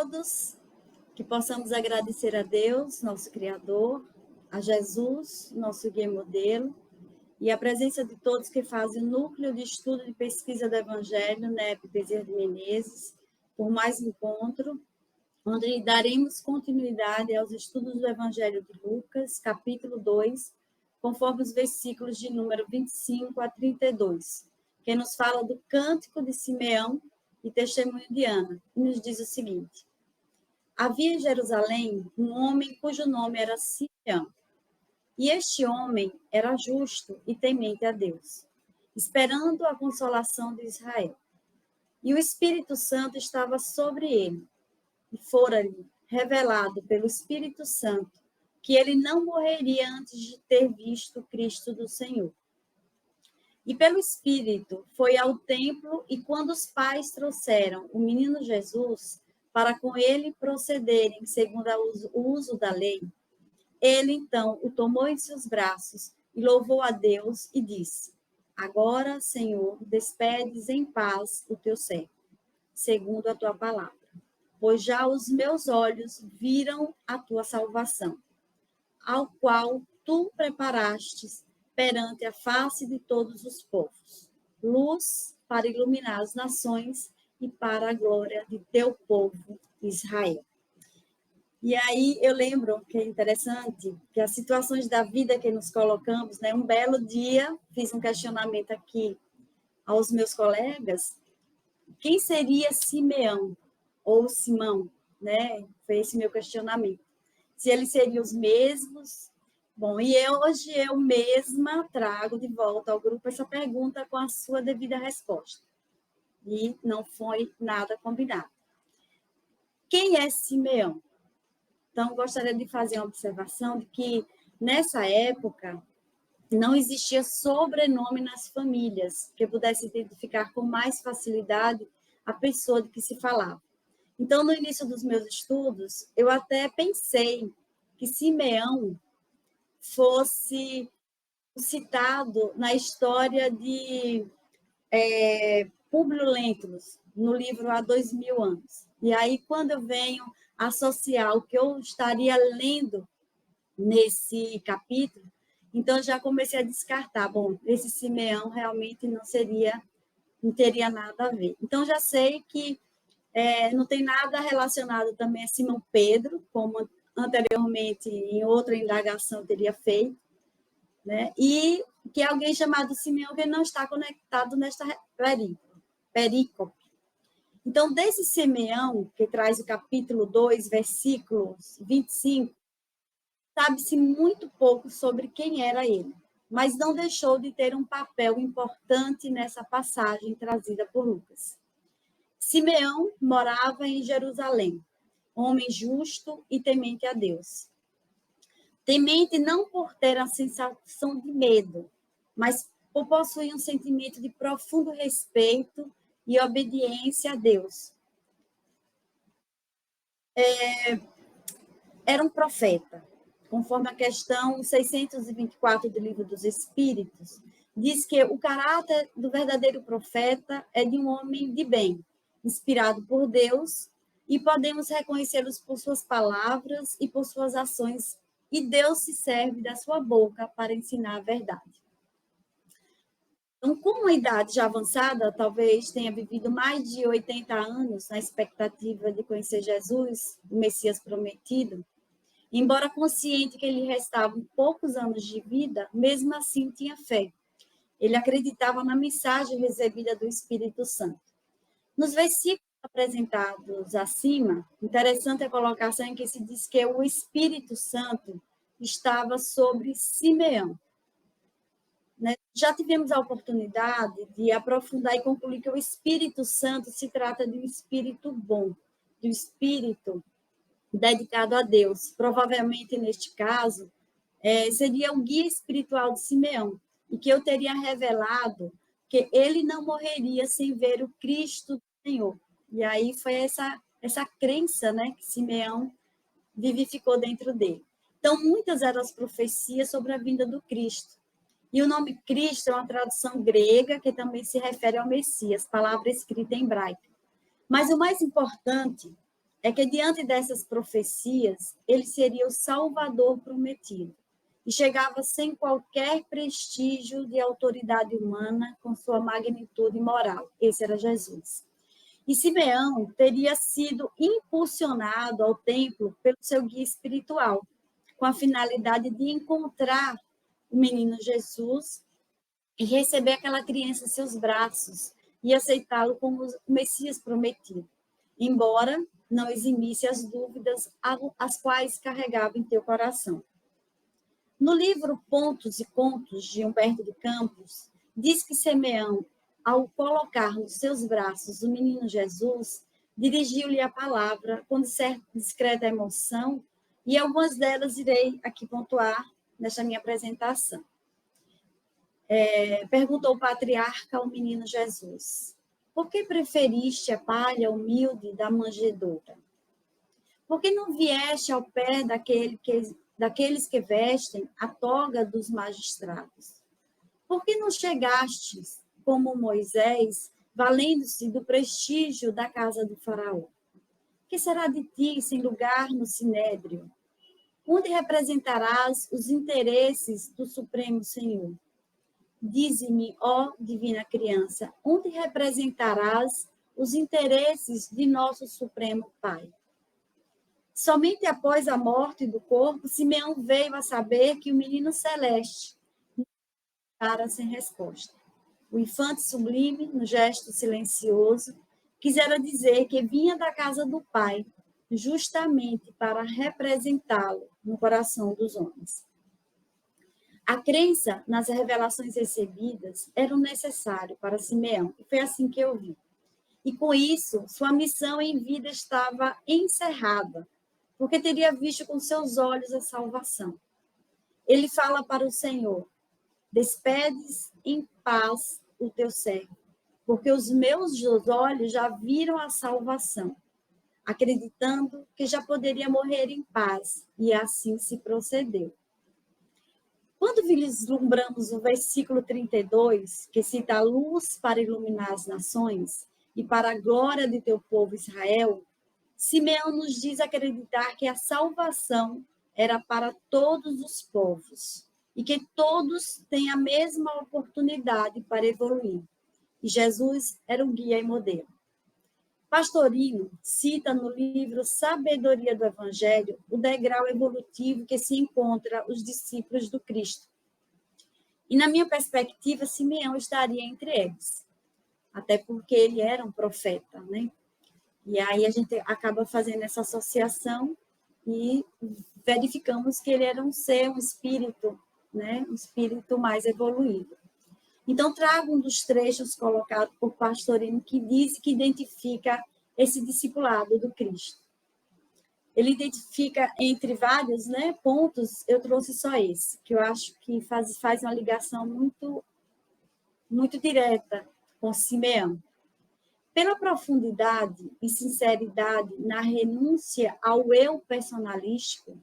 todos, que possamos agradecer a Deus, nosso Criador, a Jesus, nosso guia e modelo, e a presença de todos que fazem o núcleo de estudo e pesquisa do Evangelho, NEP Bezerra de Menezes, por mais um encontro, onde daremos continuidade aos estudos do Evangelho de Lucas, capítulo 2, conforme os versículos de número 25 a 32, que nos fala do cântico de Simeão e testemunho de Ana, e nos diz o seguinte: havia em Jerusalém um homem cujo nome era Simeão, e este homem era justo e temente a Deus, esperando a consolação de Israel. E o Espírito Santo estava sobre ele, e fora-lhe revelado pelo Espírito Santo que ele não morreria antes de ter visto o Cristo do Senhor. E pelo Espírito foi ao templo, e quando os pais trouxeram o menino Jesus para com ele procederem segundo o uso da lei, ele então o tomou em seus braços e louvou a Deus e disse: agora, Senhor, despedes em paz o teu servo, segundo a tua palavra, pois já os meus olhos viram a tua salvação, ao qual tu preparastes perante a face de todos os povos, luz para iluminar as nações e para a glória de teu povo Israel. E aí eu lembro que é interessante que as situações da vida que nos colocamos, né? Um belo dia fiz um questionamento aqui aos meus colegas: quem seria Simeão ou Simão, né? Foi esse meu questionamento. Se eles seriam os mesmos. Bom, e hoje eu mesma trago de volta ao grupo essa pergunta com a sua devida resposta. E não foi nada combinado. Quem é Simeão? Então, gostaria de fazer uma observação de que, nessa época, não existia sobrenome nas famílias que pudesse identificar com mais facilidade a pessoa de que se falava. Então, no início dos meus estudos, eu até pensei que Simeão fosse citado na história de Públio Lentulus, no livro Há 2000 anos. E aí, quando eu venho associar o que eu estaria lendo nesse capítulo, então já comecei a descartar. Bom, esse Simeão realmente não teria nada a ver. Então, já sei que não tem nada relacionado também a Simão Pedro, como anteriormente em outra indagação eu teria feito, né? E que é alguém chamado Simeão que não está conectado nesta perícope. Então, desse Simeão, que traz o capítulo 2, versículos 25, sabe-se muito pouco sobre quem era ele, mas não deixou de ter um papel importante nessa passagem trazida por Lucas. Simeão morava em Jerusalém, homem justo e temente a Deus. Temente não por ter a sensação de medo, mas por possuir um sentimento de profundo respeito e obediência a Deus. Era um profeta, conforme a questão 624 do Livro dos Espíritos, diz que o caráter do verdadeiro profeta é de um homem de bem, inspirado por Deus, e podemos reconhecê-los por suas palavras e por suas ações, e Deus se serve da sua boca para ensinar a verdade. Então, com uma idade já avançada, talvez tenha vivido mais de 80 anos na expectativa de conhecer Jesus, o Messias prometido, embora consciente que lhe restavam poucos anos de vida, mesmo assim tinha fé. Ele acreditava na mensagem recebida do Espírito Santo. Nos versículos apresentados acima, interessante a colocação em que se diz que o Espírito Santo estava sobre Simeão. Já tivemos a oportunidade de aprofundar e concluir que o Espírito Santo se trata de um espírito bom, de um espírito dedicado a Deus. Provavelmente, neste caso, seria o guia espiritual de Simeão, e que eu teria revelado que ele não morreria sem ver o Cristo do Senhor. E aí foi essa crença, né, que Simeão vivificou dentro dele. Então, muitas eram as profecias sobre a vinda do Cristo. E o nome Cristo é uma tradução grega que também se refere ao Messias, palavra escrita em hebraico. Mas o mais importante é que, diante dessas profecias, ele seria o Salvador prometido e chegava sem qualquer prestígio de autoridade humana com sua magnitude moral. Esse era Jesus. E Simeão teria sido impulsionado ao templo pelo seu guia espiritual, com a finalidade de encontrar o menino Jesus e receber aquela criança em seus braços e aceitá-lo como o Messias prometido, embora não eximisse as dúvidas as quais carregava em teu coração. No livro Pontos e Contos, de Humberto de Campos, diz que Simeão, ao colocar nos seus braços o menino Jesus, dirigiu-lhe a palavra com discreta emoção, e algumas delas irei aqui pontuar nesta minha apresentação. Perguntou o patriarca ao menino Jesus: por que preferiste a palha humilde da manjedoura? Por que não vieste ao pé daqueles que vestem a toga dos magistrados? Por que não chegastes, como Moisés, valendo-se do prestígio da casa do faraó? Que será de ti sem lugar no sinédrio? Onde representarás os interesses do Supremo Senhor? Dize-me, ó divina criança, onde representarás os interesses de nosso Supremo Pai? Somente após a morte do corpo, Simeão veio a saber que o menino celeste para sem resposta. O infante sublime, no gesto silencioso, quisera dizer que vinha da casa do Pai, justamente para representá-lo no coração dos homens. A crença nas revelações recebidas era um necessário para Simeão, e foi assim que eu vi. E com isso, sua missão em vida estava encerrada, porque teria visto com seus olhos a salvação. Ele fala para o Senhor: despedes em paz o teu servo, porque os meus olhos já viram a salvação, acreditando que já poderia morrer em paz, e assim se procedeu. Quando vislumbramos o versículo 32, que cita a luz para iluminar as nações e para a glória de teu povo Israel, Simeão nos diz acreditar que a salvação era para todos os povos e que todos têm a mesma oportunidade para evoluir. E Jesus era um guia e modelo. Pastorino cita no livro Sabedoria do Evangelho o degrau evolutivo que se encontra os discípulos do Cristo. E, na minha perspectiva, Simeão estaria entre eles, até porque ele era um profeta, né? E aí a gente acaba fazendo essa associação e verificamos que ele era um ser, um espírito, né? Um espírito mais evoluído. Então, trago um dos trechos colocados por Pastorino que diz que identifica esse discipulado do Cristo. Ele identifica entre vários, né, pontos, eu trouxe só esse, que eu acho que faz uma ligação muito direta com Simeão. Pela profundidade e sinceridade na renúncia ao eu personalístico,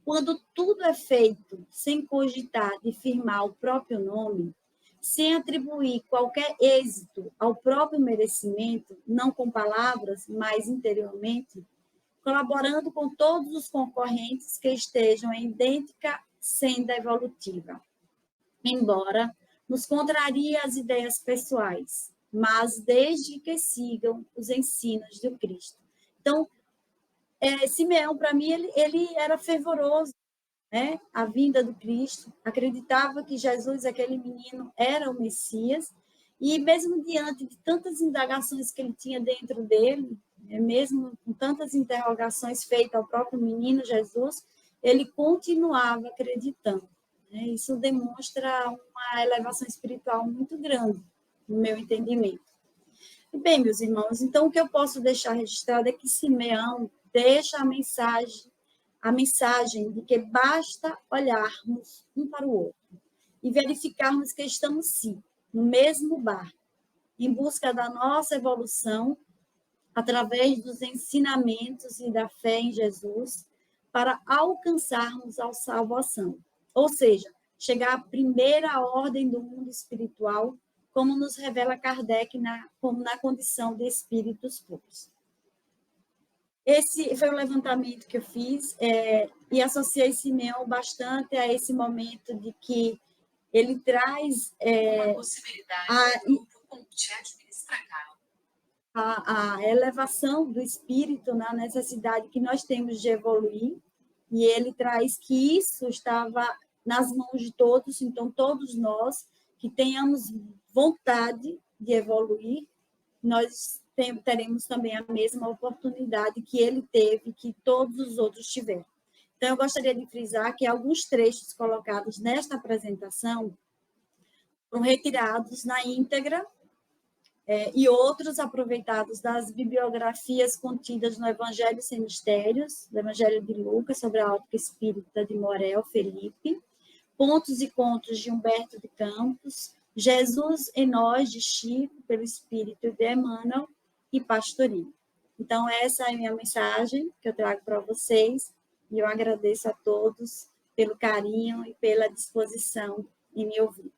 quando tudo é feito sem cogitar de firmar o próprio nome, sem atribuir qualquer êxito ao próprio merecimento, não com palavras, mas interiormente, colaborando com todos os concorrentes que estejam em idêntica senda evolutiva. Embora nos contrarie as ideias pessoais, mas desde que sigam os ensinos de Cristo. Então, Simeão, para mim, ele era fervoroso, né? A vinda do Cristo, acreditava que Jesus, aquele menino, era o Messias, e mesmo diante de tantas indagações que ele tinha dentro dele, mesmo com tantas interrogações feitas ao próprio menino Jesus, ele continuava acreditando. Né? Isso demonstra uma elevação espiritual muito grande, no meu entendimento. E bem, meus irmãos, então o que eu posso deixar registrado é que Simeão deixa a mensagem de que basta olharmos um para o outro e verificarmos que estamos, sim, no mesmo barco, em busca da nossa evolução, através dos ensinamentos e da fé em Jesus, para alcançarmos a salvação. Ou seja, chegar à primeira ordem do mundo espiritual, como nos revela Kardec, como na condição de espíritos puros. Esse foi o levantamento que eu fiz, e associei Simeão bastante a esse momento de que ele traz Uma possibilidade do grupo com te administrar a elevação do espírito na necessidade que nós temos de evoluir, e ele traz que isso estava nas mãos de todos, então todos nós que tenhamos vontade de evoluir, nós teremos também a mesma oportunidade que ele teve, que todos os outros tiveram. Então, eu gostaria de frisar que alguns trechos colocados nesta apresentação foram retirados na íntegra, e outros aproveitados das bibliografias contidas no Evangelho Sem Mistérios, do Evangelho de Lucas, sobre a ótica espírita de Morel Felipe, Pontos e Contos de Humberto de Campos, Jesus em Nós, de Chico, pelo Espírito de Emmanuel, e Pastorinho. Então, essa é a minha mensagem que eu trago para vocês, e eu agradeço a todos pelo carinho e pela disposição em me ouvir.